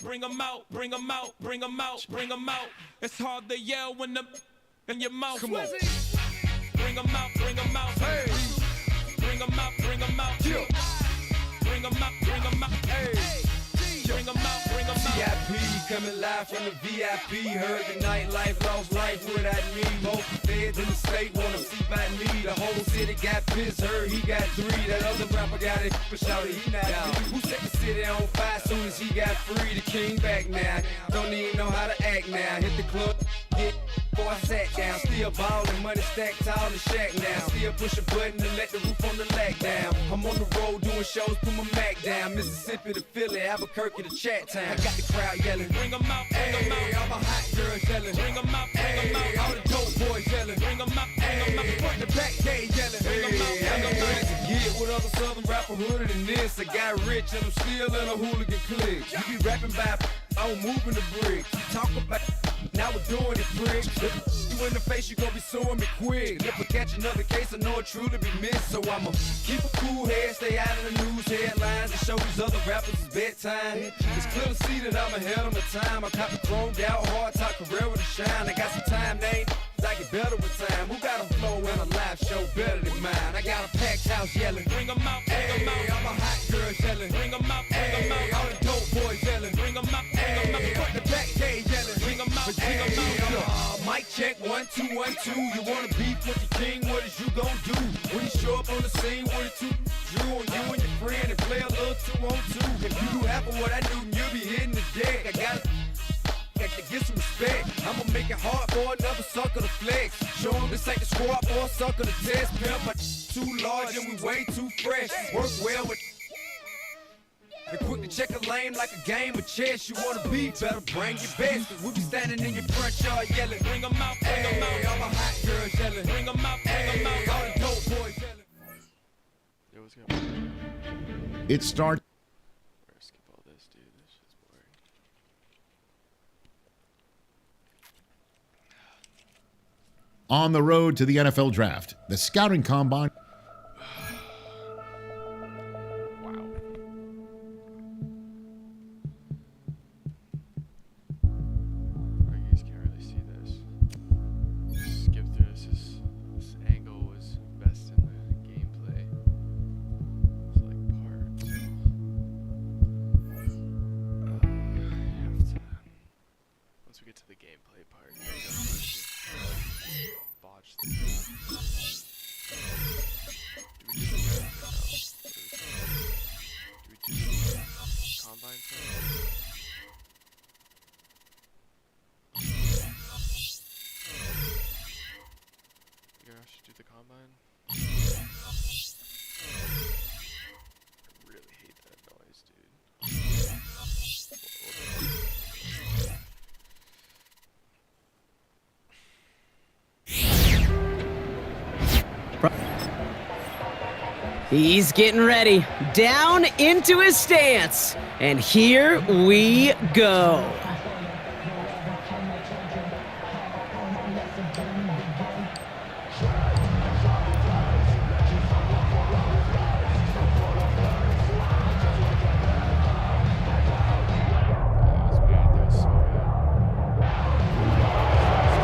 bring 'em out, bring 'em out, bring 'em out, bring 'em out. It's hard to yell when the in your mouth. Come on. Bring 'em out, bring 'em out. Hey. Bring 'em out, bring 'em out. Yeah. Bring 'em out, bring 'em out. Hey. Bring 'em out, bring 'em out. VIP coming live from the VIP. Heard the nightlife, lost life without me. Most feds in the state wanna see by me. The whole city got pissed, heard he got 3. That other rapper got it, but shouted he not me. Who set the city on fire soon as he got free? The king back now, don't even know how to act now. Hit the club, get before I sat down. Still ballin', money stacked tall in the shack now. Still push a button and let the roof on the lack down. I'm on the road doing shows, put my Mac down. Mississippi to Philly, Albuquerque to Chat Town. I got the crowd yelling, Bring 'em out, bring 'em hey, out. all my hot girls yelling, Bring 'em out, bring 'em hey, out. all the dope boys yelling, Bring 'em out, bring 'em out. hey, front to back they yelling, Bring 'em out, hey, bring 'em I'm out. ready to get with other southern rapper hooded than this. I got rich and I'm still in a hooligan clique. You be rapping by, I'm moving the bricks. You talk about, now we're doing it, bricks. You in the face, you gon' be suing me quick. If I catch another case, I know it truly be missed. So I'ma keep a cool head, stay out of the news headlines, and show these other rappers it's bedtime. It's clear to see that I'm ahead of my time. I caught the chromed out, hard top career with a shine. I got some time, they ain't I get better with time. Who got a flow and a live show better than mine? I got a packed house yelling, Bring 'em out, bring 'em hey, out. all my hot girls yelling, Bring 'em out, bring 'em hey, out. all the dope boys yelling, Bring 'em out, bring 'em hey, out. front to back they yelling, Bring 'em out, bring 'em hey, out. mic check 1 2 1 2. You wanna beef with the king? What is you gon' do when you show up on the scene with a 2 Drew on you and your friend and play a little 2-on-2? If you do half of what I do, then you'll be hitting the deck. I gotta get some respect. I'ma make it hard for another sucker to flex. Show 'em this ain't the squad or a sucker to test. Pimp, my too large and we way too fresh. Work well with and quick to check a lane like a game of chess. You wanna be better, bring your best. Cause we be standing in your front yard yelling, Bring 'em out, bring 'em hey, out. all my hot girls yelling, Bring 'em out, bring 'em hey, out. all the dope boys yelling. Yo, what's going on? It starts. Skip all this, dude. This shit's boring. On the road to the NFL draft, the scouting combine. Wow. You guys can't really see this. Skip through this. This angle was best in the gameplay. It's like part, so I have to. Once we get to the gameplay part, you guys have to botch the draft. Do we do the draft or no? Do we do the combine first? You guys should do the combine. I really hate that noise, dude. He's getting ready, down into his stance, and here we go.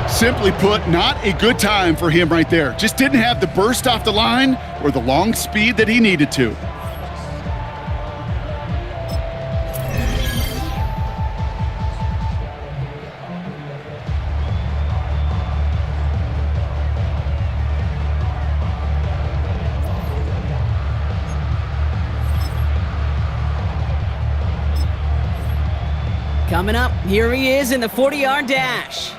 Simply put, not a good time for him right there. Just didn't have the burst off the line or the long speed that he needed to. Coming up, here he is in the 40-yard dash.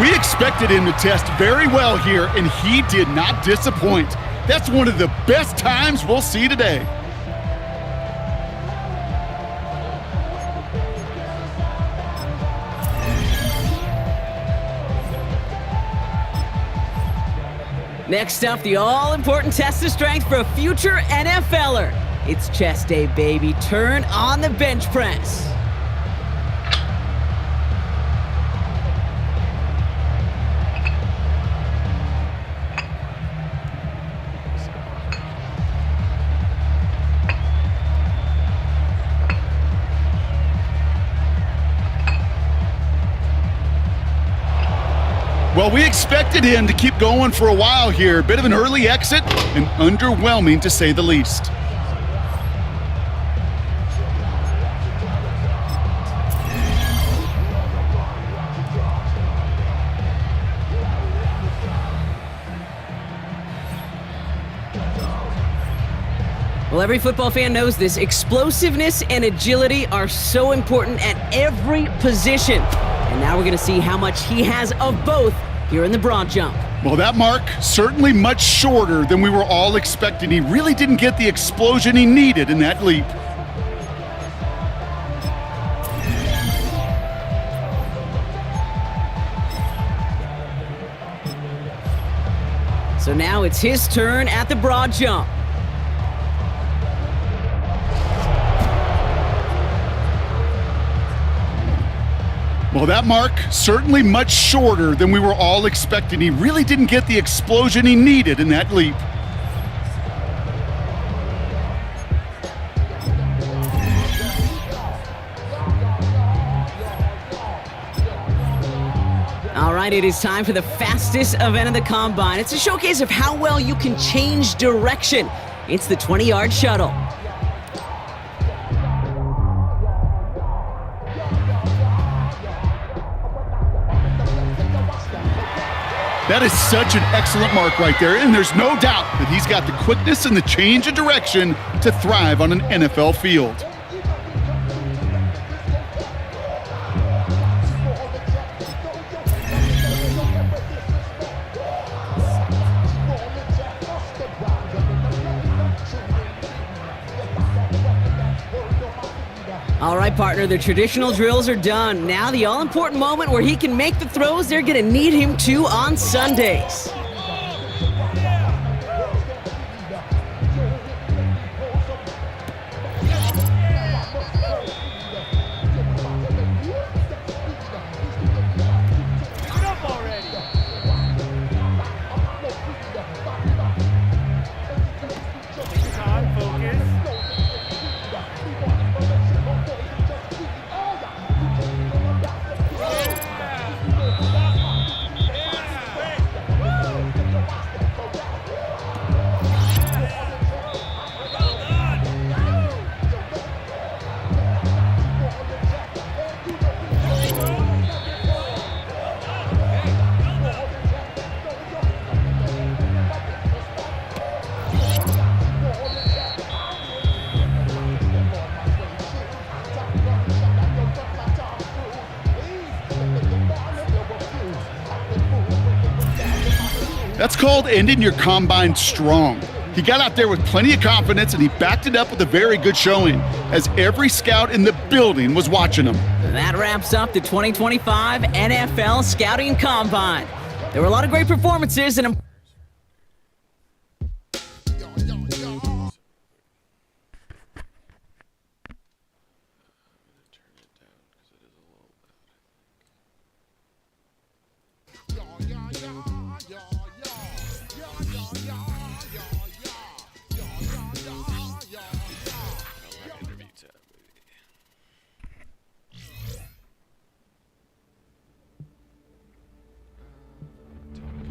We expected him to test very well here, and he did not disappoint. That's one of the best times we'll see today. Next up, the all-important test of strength for a future NFLer. It's chest day, baby. Turn on the bench press. Well, we expected him to keep going for a while here. Bit of an early exit and underwhelming to say the least. Well, every football fan knows this. Explosiveness and agility are so important at every position. And now we're going to see how much he has of both here in the broad jump. Well, that mark certainly much shorter than we were all expecting. He really didn't get the explosion he needed in that leap. So now it's his turn at the broad jump. Well, that mark certainly much shorter than we were all expecting. He really didn't get the explosion he needed in that leap. All right, it is time for the fastest event of the Combine. It's a showcase of how well you can change direction. It's the 20-yard shuttle. That is such an excellent mark right there, and there's no doubt that he's got the quickness and the change of direction to thrive on an NFL field. All right, partner, the traditional drills are done. Now the all-important moment where he can make the throws they're going to need him to on Sundays. That's called ending your combine strong. He got out there with plenty of confidence, and he backed it up with a very good showing, as every scout in the building was watching him. That wraps up the 2025 NFL Scouting Combine. There were a lot of great performances and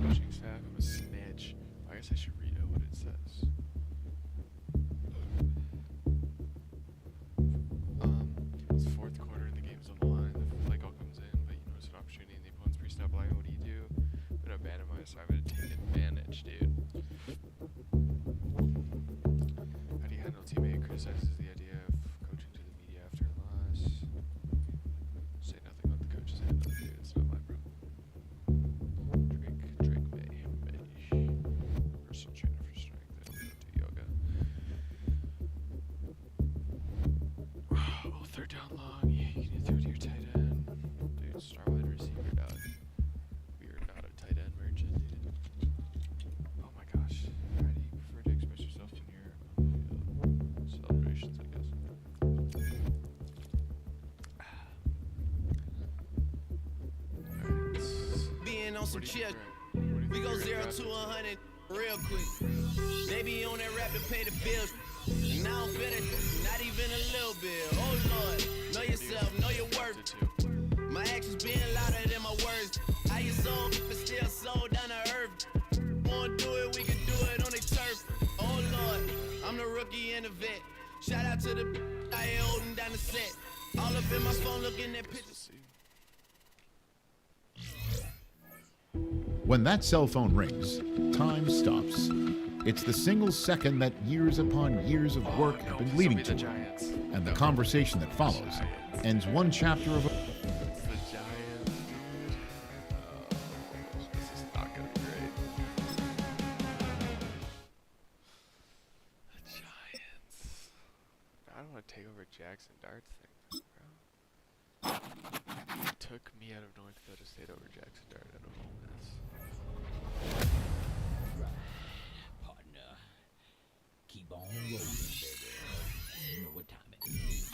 coaching staff. I'm a snitch. I guess I should read out what it says. It's fourth quarter and the game's on the line. The play call comes in, but you notice an opportunity and the opponent's pre-snap line. What do? I'm gonna abandon my assignment to take advantage, dude. How do you handle teammate criticizes the idea of coaching to the media after a loss? Say nothing about the coach's handle, dude. It's not my problem. Drake May. Personal trainer for strength. I don't do yoga. Oh, third down long. You can throw to your tight end. Dude, star wide receiver, dog. We are not a tight end merchant, dude. Oh my gosh. How do you prefer to express yourself when you're on the field? on some What do you chill. think? What do you think We go you're 0 gonna to draft 100 real quick. They be on that rap to pay the bills. And I don't feel it, not even a little bit. Oh Lord, know yourself, know your worth. My actions being louder than my words. How you sold, but still sold down to earth. Wanna do it, we can do it on the turf. Oh Lord, I'm the rookie and the vet. Shout out to the I ain't holding down the set. All up in my phone looking at pictures. When that cell phone rings, time stops. It's the single second that years upon years of work have been leading to, and the conversation that follows ends one chapter of a... It's the Giants, dude. This is not gonna be great. The Giants. I don't want to take over Jackson Dart's thing, bro. It took me out of North Dakota State over Jackson Dart out of Ole Miss. Partner, keep on rolling, baby. You know what time it is.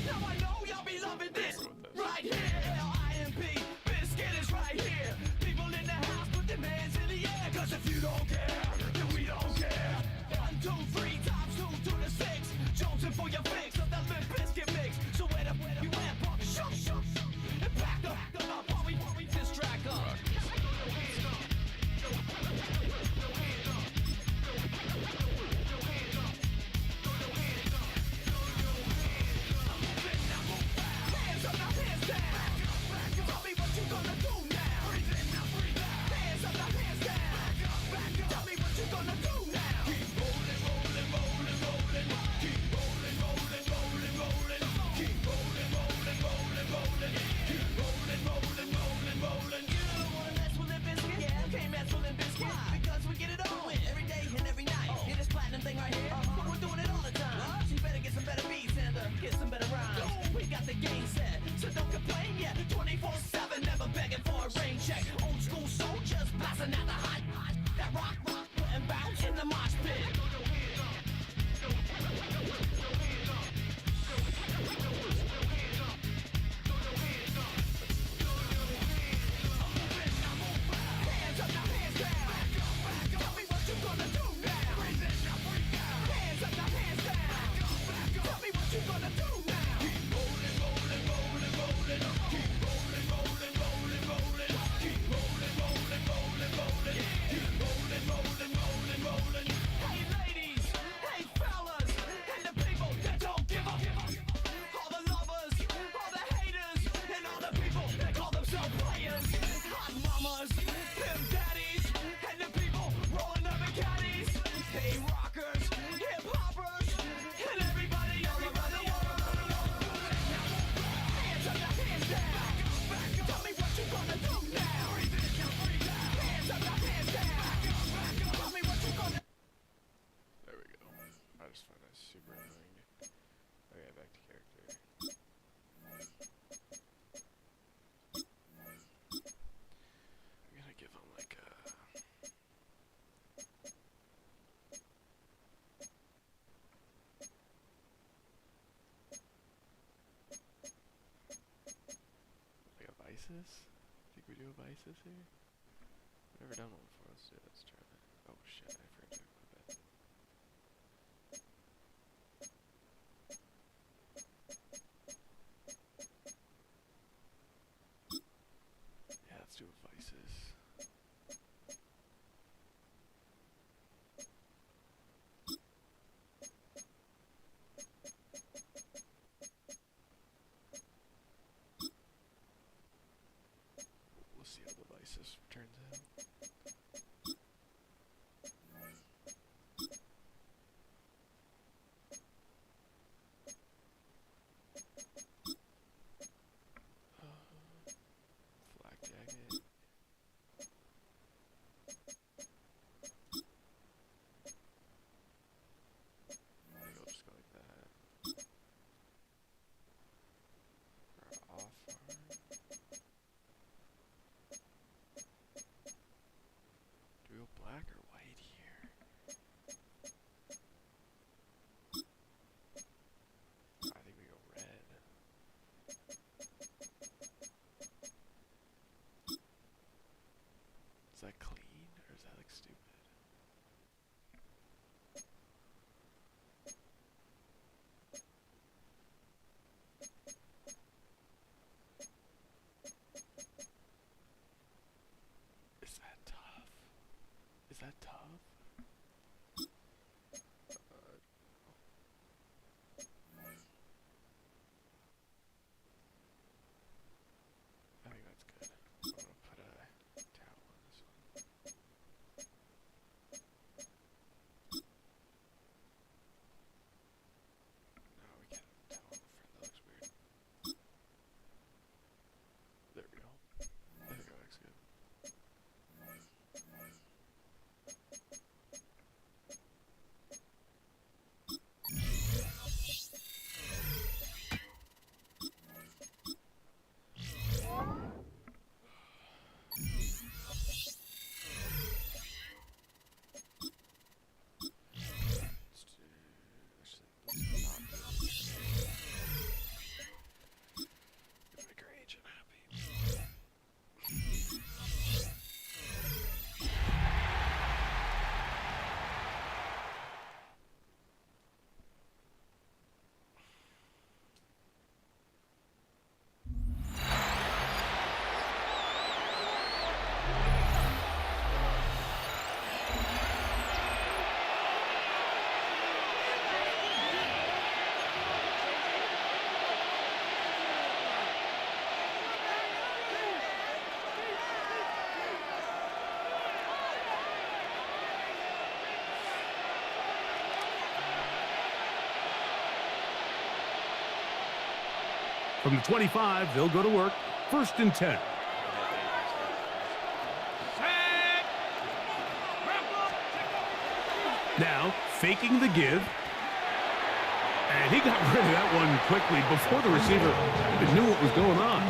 Now I know y'all be loving this right here. IMP, Biscuit is right here. People in the house put their hands in the air. Cause if you don't care, then we don't care. 1, 2, 3 times 2 to the 6. Jonesing for your fix of that Limp Biscuit mix. So where the you at, pump, shoot, and back up while we distract us. Hands up, now hands down. Tell me what you gonna do now. Hands up, now hands down. Tell me what you gonna do now. Keep rolling, rolling, rolling, rolling. Keep rolling, rolling, rolling, rolling. Keep rolling, rolling, rolling, rolling. Keep rolling, rolling, rolling, rolling. You don't wanna mess with Limp Bizkit? Yeah, can't mess with Limp Bizkit. Because we get it on every day and every night. Hear this platinum thing right here? But we're doing it all the time. So you better get some better beats and get some better rhymes. We got the game set, so don't complain yet. 24/7, never begging for a rain check. Old school soldiers blasting out the hot. That rock, and bounce in the mosh pit. Hands up, now hands down. Tell me what you gonna do now. Hands up, now hands down. Tell me what you gonna do now. Keep rolling, rolling, rolling, rolling. Keep rolling, rolling, rolling, rolling. Keep rolling, rolling, rolling, rolling. Keep rolling, rolling, rolling, rolling. Hey ladies, hey fellas, and the people that don't give up. All the lovers, all the haters, and all the people that call themselves players. Hot mamas, them daddies, and the people rolling up in caddies. Hey rockers, hip hoppers, and everybody all around the world. Hands up, now hands down. Tell me what you gonna do now. Hands up, now hands down. Tell me what you gonna. There we go. I just find that super annoying. Okay, back to character. I'm gonna give him like a... like a Vices? Think we do a Vices here? I've never done one before. Let's do it. Let's try that. Oh shit, I forgot to equip it. Yeah, let's do a Vices. We'll see how the Vices turns out. From the 25, they'll go to work. 1st and 10. Now, faking the give. And he got rid of that one quickly before the receiver even knew what was going on.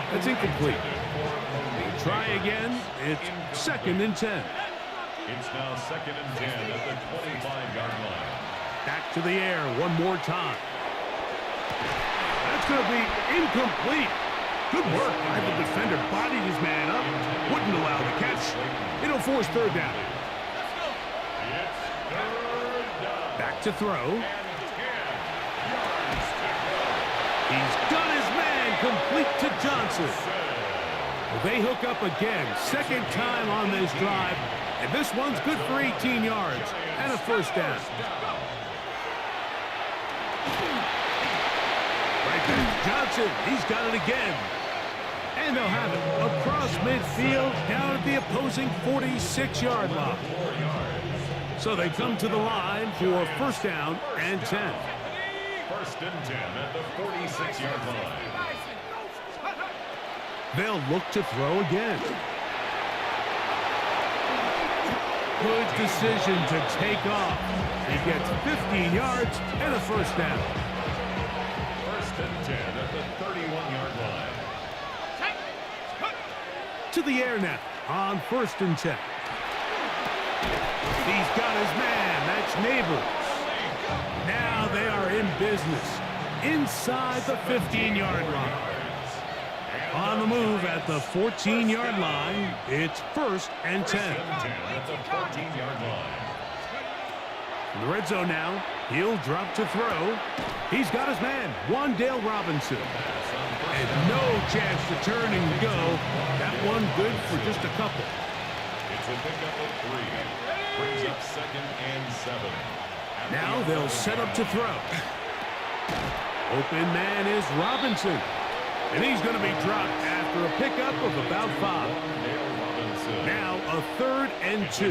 That's incomplete. They'll try again. It's 2nd and 10. It's now 2nd and 10 at the 25-yard line. Back to the air one more time. That's going to be incomplete. Good work by the defender. Bodied his man up. Wouldn't allow the catch. It'll force 3rd down. Back to throw. He's got his man complete to Johnson. Well, they hook up again. 2nd time on this drive. And this one's good for 18 yards and a 1st down. Right back to Johnson. He's got it again. And they'll have it across midfield down at the opposing 46-yard line. So they come to the line for 1st down and 10. 1st and 10 at the 46-yard line. They'll look to throw again. Good decision to take off. He gets 15 yards and a 1st down. 1st and 10 at the 31-yard line. To the air now on 1st and 10. He's got his man. That's Neighbors. Now they are in business inside the 15-yard line. On the move at the 14-yard line, it's 1st and 10. At the 14-yard line. In the red zone now, he'll drop to throw. He's got his man, Wan'Dale Robinson. And no chance to turn and go. That one good for just a couple. It's a pickup of 3. Brings up 2nd and 7. Now they'll set up to throw. Open man is Robinson. And he's going to be dropped after a pickup of about 5. Now a 3rd and 2.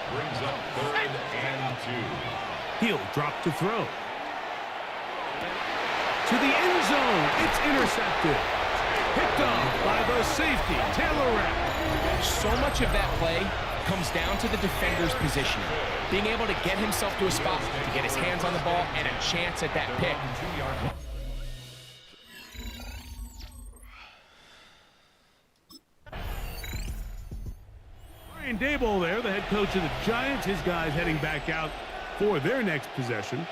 Brings up 3rd and 2. He'll drop to throw. To the end zone. It's intercepted. Picked off by the safety, Taylor Rapp. So much of that play comes down to the defender's positioning. Being able to get himself to a spot to get his hands on the ball and a chance at that pick. Brian Daboll there, the head coach of the Giants. His guys heading back out for their next possession.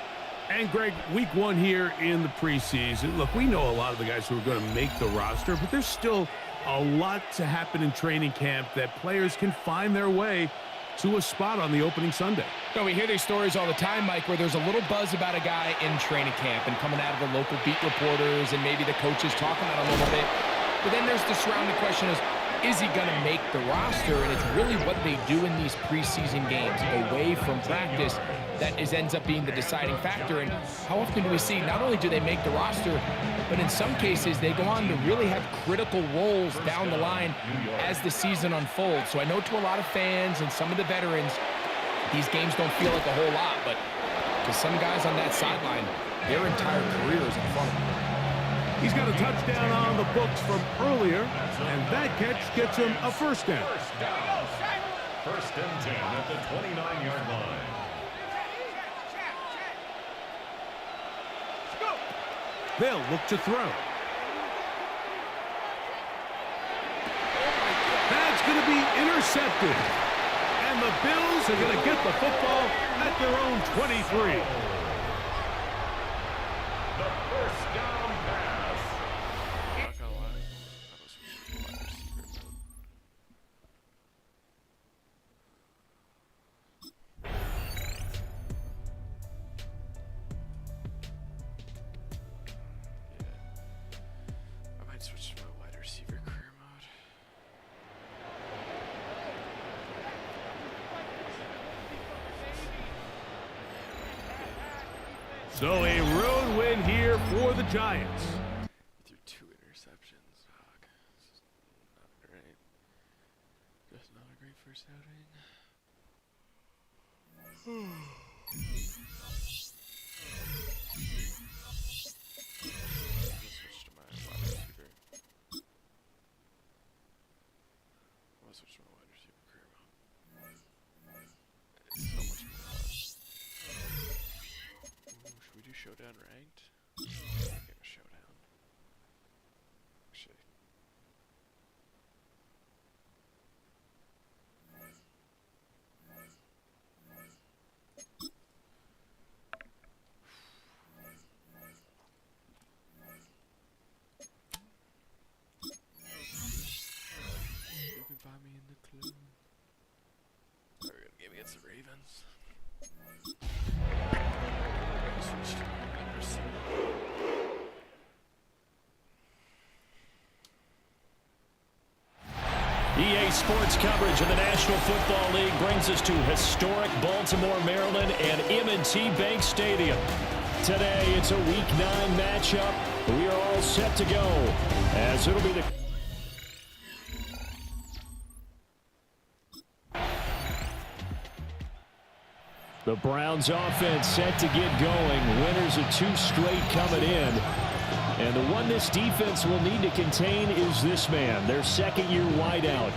And Greg, week 1 here in the preseason. Look, we know a lot of the guys who are going to make the roster, but there's still a lot to happen in training camp that players can find their way to a spot on the opening Sunday. No, we hear these stories all the time, Mike, where there's a little buzz about a guy in training camp and coming out of the local beat reporters and maybe the coaches talking about it a little bit. But then there's the surrounding question is he going to make the roster? And it's really what they do in these preseason games away from practice that ends up being the deciding factor. And how often do we see not only do they make the roster, but in some cases they go on to really have critical roles down the line as the season unfolds. So I know to a lot of fans and some of the veterans, these games don't feel like a whole lot, but to some guys on that sideline, their entire career is in front of them. He's got a touchdown on the books from earlier, and that catch gets him a 1st down. 1st and 10 at the 29-yard line. They'll look to throw. That's going to be intercepted. And the Bills are going to get the football at their own 23. The 1st down pass. Not gonna lie, that was from wide receiver mode. Yeah. I might switch to my wide receiver career mode. So a road win here for the Giants. Threw 2 interceptions, dog. This is not great. Just not a great first outing. against the Ravens. Switch to wide receiver. EA Sports coverage of the National Football League brings us to historic Baltimore, Maryland and M&T Bank Stadium. Today, it's a Week 9 matchup. We are all set to go, as it'll be the Browns offense set to get going. Winners of 2 straight coming in. And the one this defense will need to contain is this man, their second-year wideout.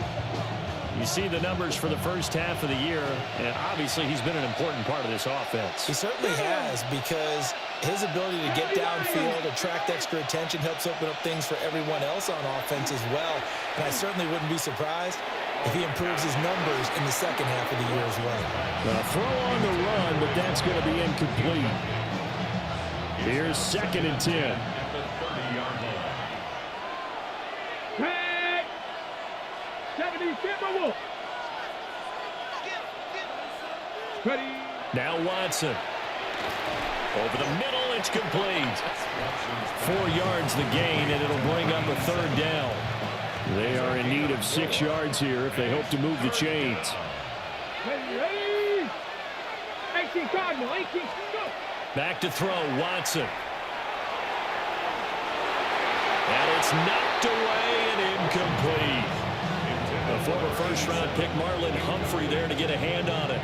You see the numbers for the first half of the year, and obviously he's been an important part of this offense. He certainly has, because his ability to get downfield, attract extra attention, helps open up things for everyone else on offense as well. And I certainly wouldn't be surprised if he improves his numbers in the second half of the year as well. A throw on the run, but that's going to be incomplete. Here's 2nd and 10. Now Watson. Over the middle, it's complete. 4 yards the gain, and it'll bring up a 3rd down. They are in need of 6 yards here if they hope to move the chains. Back to throw, Watson. And it's knocked away and incomplete. A former first-round pick, Marlon Humphrey, there to get a hand on it.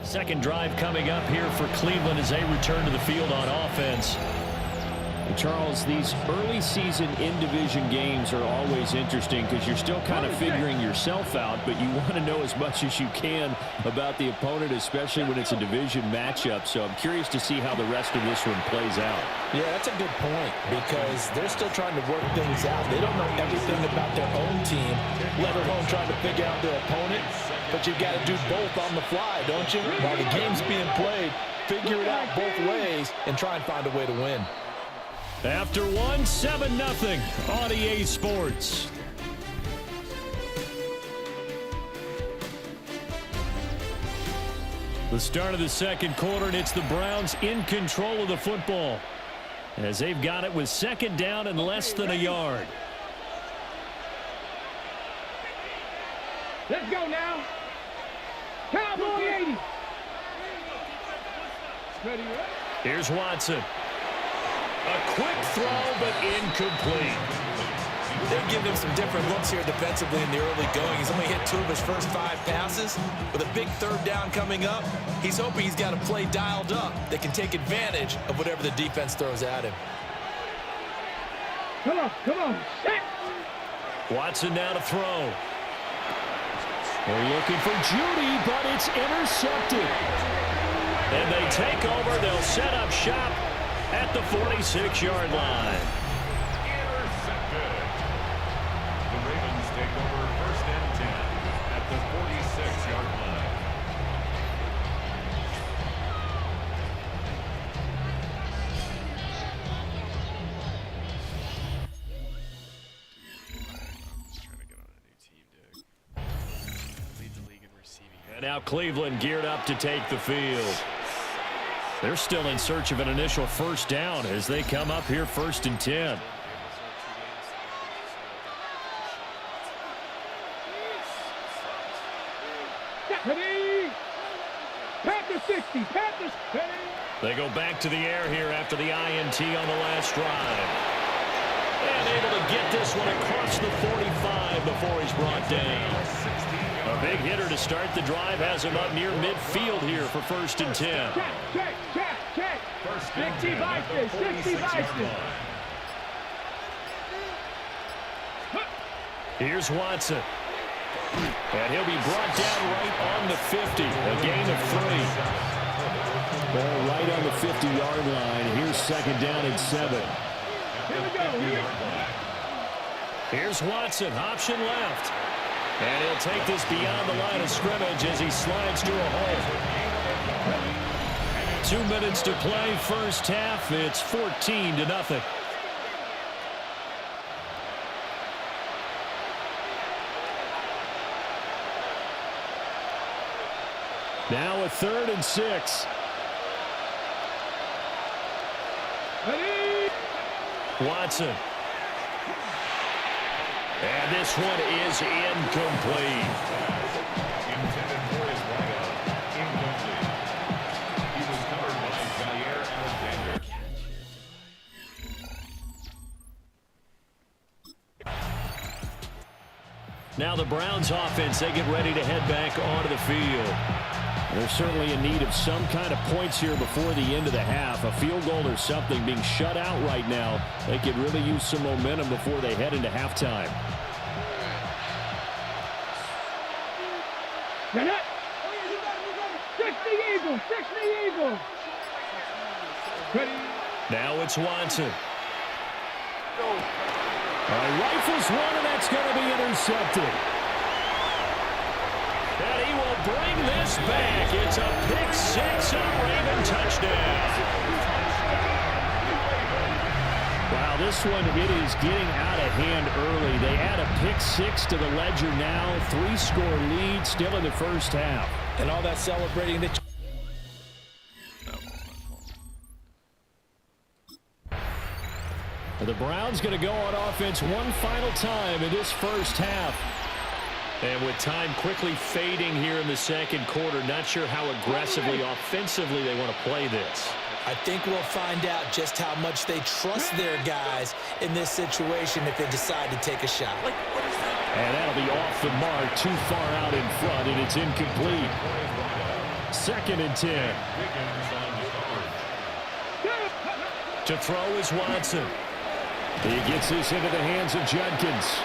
Second drive coming up here for Cleveland as they return to the field on offense. Charles, these early season in-division games are always interesting because you're still kind of figuring yourself out, but you want to know as much as you can about the opponent, especially when it's a division matchup. So I'm curious to see how the rest of this one plays out. Yeah, that's a good point, because they're still trying to work things out. They don't know everything about their own team, let alone trying to figure out their opponent. But you've got to do both on the fly, don't you? While the game's being played, figure it out both ways and try and find a way to win. After 1, 7-0 on EA Sports. The start of the second quarter, and it's the Browns in control of the football as they've got it with 2nd down and less than a yard. Let's go now. Cowboy 80. Ready, right? Here's Watson. A quick throw, but incomplete. They're giving him some different looks here defensively in the early going. He's only hit 2 of his first 5 passes. With a big 3rd down coming up, he's hoping he's got a play dialed up that can take advantage of whatever the defense throws at him. Come on. Set. Watson now to throw. They're looking for Judy, but it's intercepted. And they take over. They'll set up shop at the 46-yard line. Intercepted. The Ravens take over 1st and 10 at the 46-yard line. And now Cleveland geared up to take the field. They're still in search of an initial 1st down as they come up here 1st and 10. They go back to the air here after the INT on the last drive. And able to get this one across the 45 before he's brought down. A big hitter to start the drive has him up near midfield here for 1st and 10. Check. 60 Vikings. Here's Watson. And he'll be brought down right on the 50. A gain of 3. Ball right on the 50-yard line. Here's 2nd down and 7. Here we go. Here's Watson. Option left. And he'll take this beyond the line of scrimmage as he slides to a hole. 2 minutes to play first half. It's 14-0. Now a 3rd and 6. Ready? Watson. And this one is incomplete. Intended for his wideout. Incomplete. He was covered by Jair Alexander. Now the Browns offense, they get ready to head back onto the field. They're certainly in need of some kind of points here before the end of the half. A field goal or something, being shut out right now. They could really use some momentum before they head into halftime. Get it. 60 Eagles. 60 Eagles. Ready? Now it's Watson. Rifles one, and that's going to be intercepted. And he will bring this back. It's a pick 6 and a Raven touchdown. Wow, this one, it is getting out of hand early. They add a pick 6 to the ledger now. 3-score lead still in the first half. And all that celebrating that. The Browns going to go on offense one final time in this first half. And with time quickly fading here in the second quarter, not sure how aggressively, offensively they want to play this. I think we'll find out just how much they trust their guys in this situation if they decide to take a shot. And that'll be off the mark, too far out in front, and it's incomplete. 2nd and 10. To throw is Watson. He gets this into the hands of Judkins.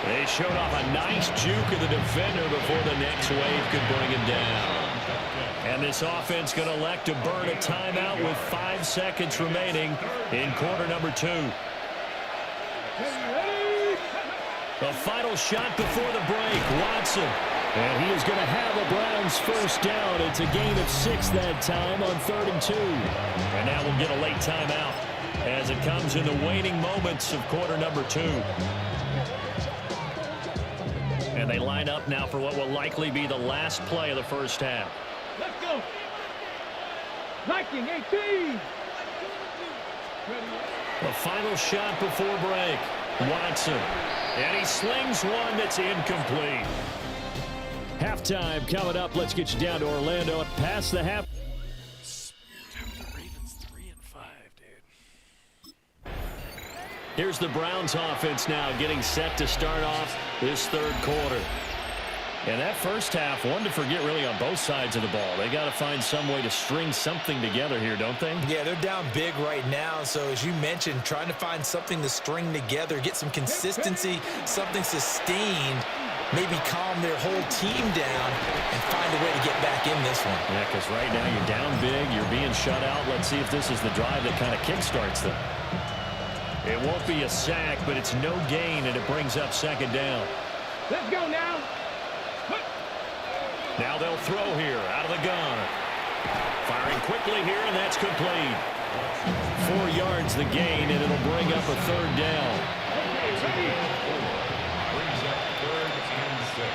They showed off a nice juke of the defender before the next wave could bring him down. And this offense going to elect to burn a timeout with 5 seconds remaining in quarter number 2. The final shot before the break, Watson. And he is going to have a Browns first down. It's a gain of 6 that time on 3rd and 2. And now we'll get a late timeout as it comes in the waning moments of quarter number 2. And they line up now for what will likely be the last play of the first half. Let's go. Viking 18. The final shot before break, Watson. And he slings one that's incomplete. Halftime coming up. Let's get you down to Orlando past the half. The Ravens 3 and 5, dude. Here's the Browns offense now getting set to start off this third quarter. And that first half, one to forget really on both sides of the ball. They got to find some way to string something together here, don't they? Yeah, they're down big right now. So as you mentioned, trying to find something to string together, get some consistency, something sustained, maybe calm their whole team down and find a way to get back in this one. Yeah, because right now you're down big, you're being shut out. Let's see if this is the drive that kind of kickstarts them. It won't be a sack, but it's no gain, and it brings up 2nd down. Let's go now. Now they'll throw here out of the gun. Firing quickly here, and that's complete. 4 yards the gain, and it'll bring up a 3rd down. Brings up 3rd and 6.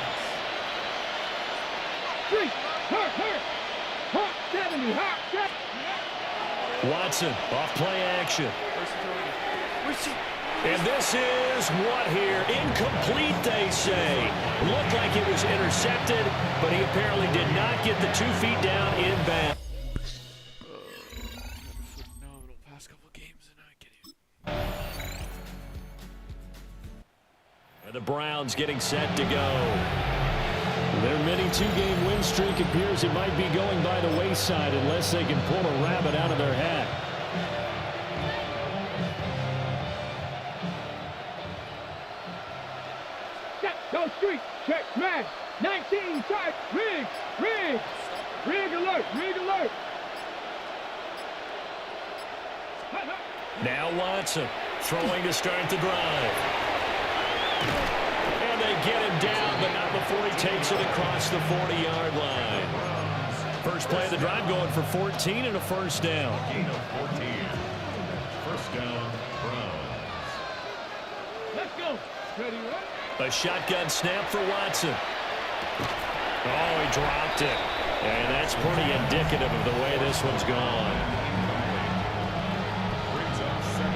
3. Hurt. Hot 70. Hot 70. Watson off play action. And this is what here? Incomplete, they say. Looked like it was intercepted, but he apparently did not get the 2 feet down in bounds. Phenomenal past couple games, and I can't even. And the Browns getting set to go. Their mini 2-game win streak appears it might be going by the wayside unless they can pull a rabbit out of their hat. Go street. Check smash. 19 side. Rig. Rig alert. Now Watson throwing to start the drive. And they get him down, but not before he takes it across the 40-yard line. First play of the drive going for 14 and a first down. Gain of 14. First down, Browns. Let's go. Ready, right? A shotgun snap for Watson. Oh, he dropped it. And that's pretty indicative of the way this one's gone. Brings up 2nd and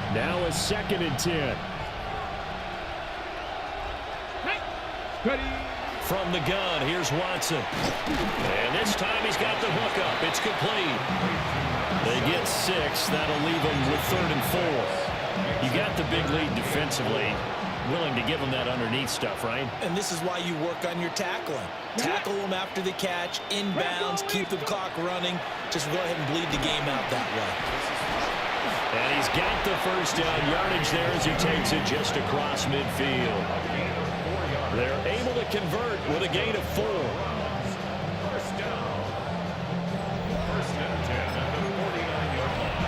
10. Now a 2nd and 10. Ready. From the gun, here's Watson. And this time he's got the hookup. It's complete. They get 6. That'll leave them with 3rd and 4. You got the big lead defensively. Willing to give them that underneath stuff, right? And this is why you work on your tackling. Tackle them after the catch, inbounds, keep the clock running. Just go ahead and bleed the game out that way. And he's got the first down yardage there as he takes it just across midfield. They're able to convert with a gain of 4. First down. 1st and 10 at the 49-yard line.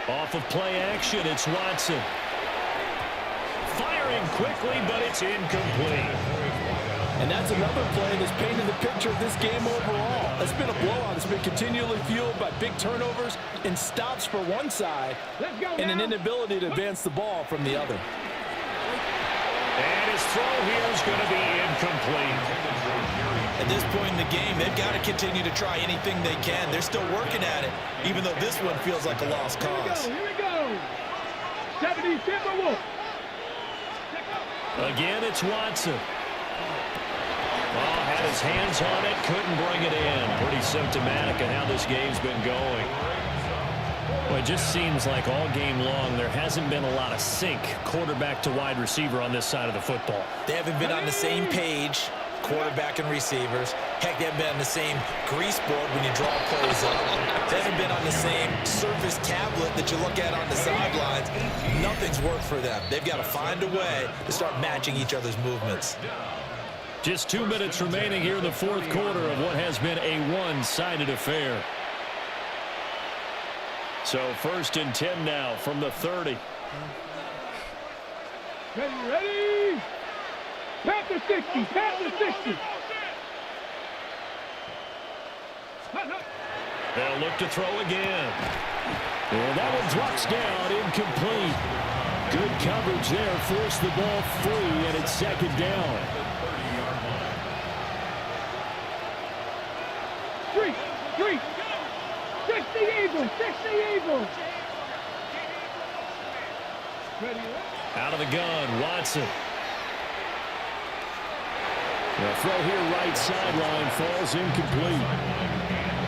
Off of play action, it's Watson. Firing quickly, but it's incomplete. And that's another play that's painted the picture of this game overall. It's been a blowout. It's been continually fueled by big turnovers and stops for one side and an inability to advance the ball from the other. And his throw here is going to be incomplete. At this point in the game, they've got to continue to try anything they can. They're still working at it, even though this one feels like a lost cause. Here we go. 70 Timberwolves. Again, it's Watson. Oh, had his hands on it, couldn't bring it in. Pretty symptomatic of how this game's been going. Well, it just seems like all game long there hasn't been a lot of sync quarterback to wide receiver on this side of the football. They haven't been on the same page, quarterback and receivers. Heck, they haven't been on the same grease board when you draw plays up. They haven't been on the same surface tablet that you look at on the sidelines. Nothing's worked for them. They've got to find a way to start matching each other's movements. Just 2 minutes remaining here in the 4th quarter of what has been a one-sided affair. So 1st and 10 now from the 30. Ready. Pat the 60. Pat the 60. They'll look to throw again. And that one drops down, incomplete. Good coverage there, forced the ball free, and it's 2nd down. Three. 60 Eagles. 60 Eagles. Ready. Out of the gun, Watson. The throw here right sideline falls incomplete.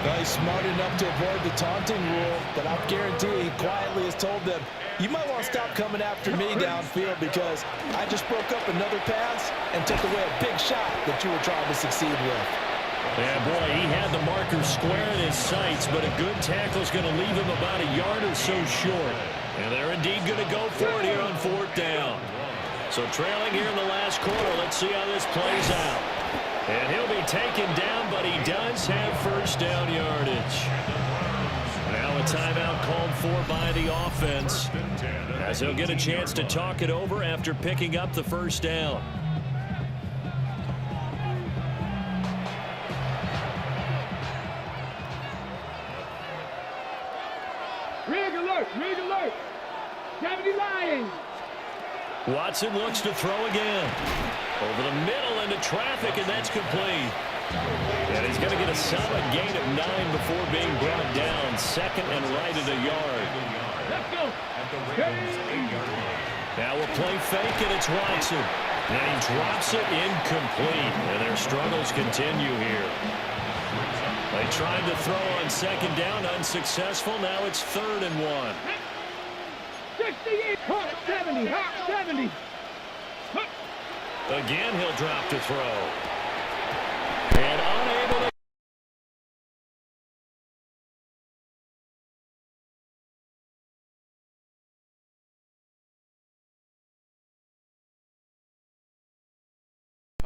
Well, he's smart enough to avoid the taunting rule, but I guarantee he quietly has told them, you might want to stop coming after me downfield because I just broke up another pass and took away a big shot that you were trying to succeed with. Yeah, boy, he had the marker square in his sights, but a good tackle is going to leave him about a yard or so short. And they're indeed going to go for it here on 4th down. So trailing here in the last quarter, let's see how this plays out. And he'll be taken down, but he does have 1st down yardage. Now a timeout called for by the offense, as he'll get a chance to talk it over after picking up the 1st down. Rig alert. 70 Lions. Watson looks to throw again. Over the middle into traffic, and that's complete. And he's going to get a solid gain of 9 before being brought down. 2nd and right at a yard. Let's go. Now we'll play fake, and it's Watson. And he drops it incomplete. And their struggles continue here. They tried to throw on 2nd down, unsuccessful. Now it's 3rd and 1. 68, hot 70, hot 70. Again, he'll drop to throw. And unable to.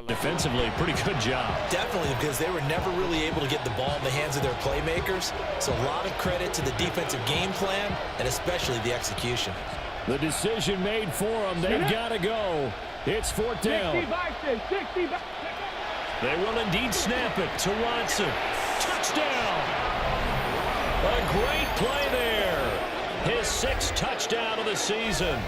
Defensively, pretty good job. Definitely, because they were never really able to get the ball in the hands of their playmakers. So a lot of credit to the defensive game plan and especially the execution. The decision made for them. They've got to go. It's fourth down. 60 back. They will indeed snap it to Watson. Touchdown. A great play there. His sixth touchdown of the season.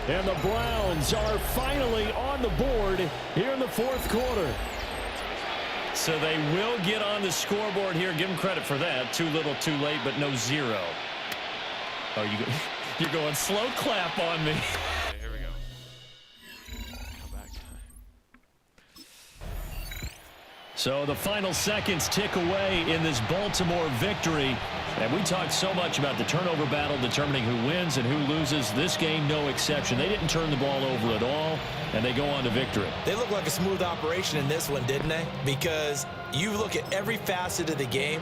And the Browns are finally on the board here in the fourth quarter. So they will get on the scoreboard here. Give them credit for that. Too little, too late, but no zero. Oh, you're going slow clap on me. Okay, here we go. Comeback time. So the final seconds tick away in this Baltimore victory. And we talked so much about the turnover battle determining who wins and who loses. This game, no exception. They didn't turn the ball over at all, and they go on to victory. They look like a smooth operation in this one, didn't they? Because you look at every facet of the game,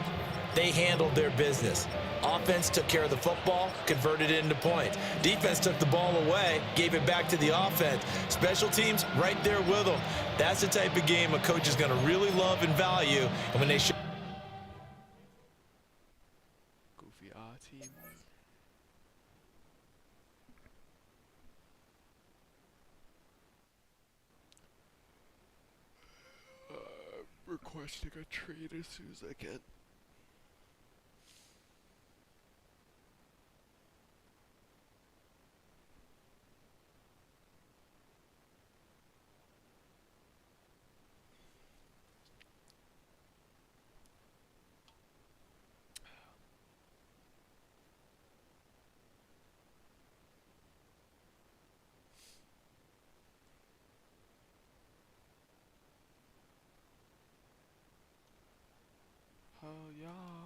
they handled their business. Offense took care of the football, converted it into points. Defense took the ball away, gave it back to the offense. Special teams right there with them. That's the type of game a coach is going to really love and value. And when they show Goofy team. Requesting a trade as soon as I can. Oh yeah.